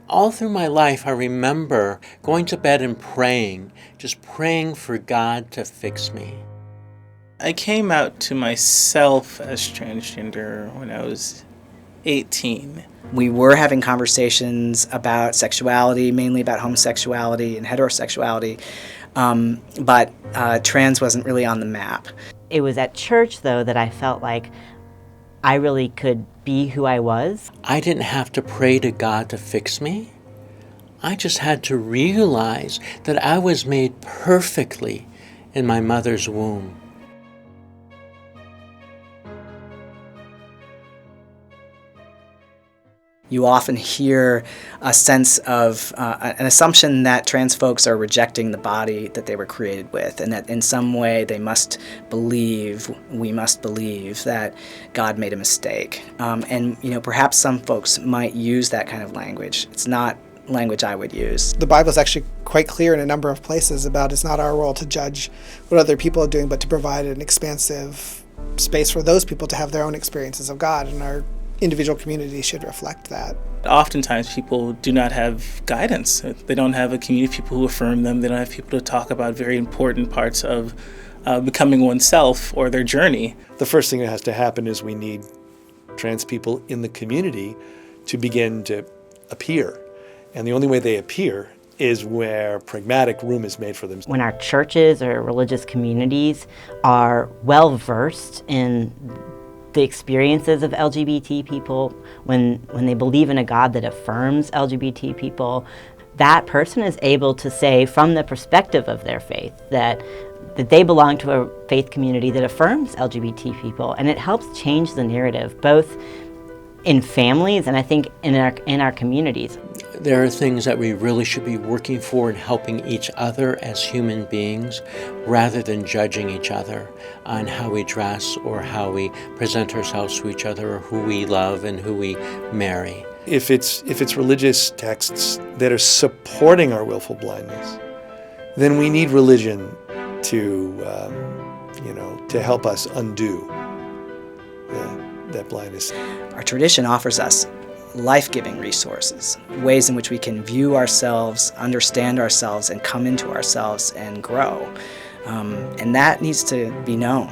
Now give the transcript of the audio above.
All through my life, I remember going to bed and praying, just praying for God to fix me. I came out to myself as transgender when I was 18. We were having conversations about sexuality, mainly about homosexuality and heterosexuality, but trans wasn't really on the map. It was at church, though, that I felt like I really could be who I was. I didn't have to pray to God to fix me. I just had to realize that I was made perfectly in my mother's womb. You often hear a sense of an assumption that trans folks are rejecting the body that they were created with, and that in some way we must believe that God made a mistake. And perhaps some folks might use that kind of language. It's not language I would use. The Bible is actually quite clear in a number of places about it's not our role to judge what other people are doing, but to provide an expansive space for those people to have their own experiences of God, and our individual community should reflect that. Oftentimes people do not have guidance. They don't have a community of people who affirm them. They don't have people to talk about very important parts of becoming oneself or their journey. The first thing that has to happen is we need trans people in the community to begin to appear. And the only way they appear is where pragmatic room is made for them. When our churches or religious communities are well versed in the experiences of LGBT people, when they believe in a God that affirms LGBT people, that person is able to say from the perspective of their faith that they belong to a faith community that affirms LGBT people, and it helps change the narrative both in families and I think in our communities. There are things that we really should be working for and helping each other as human beings rather than judging each other on how we dress or how we present ourselves to each other or who we love and who we marry. If it's religious texts that are supporting our willful blindness, then we need religion to help us undo that blindness. Our tradition offers us life-giving resources, ways in which we can view ourselves, understand ourselves, and come into ourselves and grow. And that needs to be known.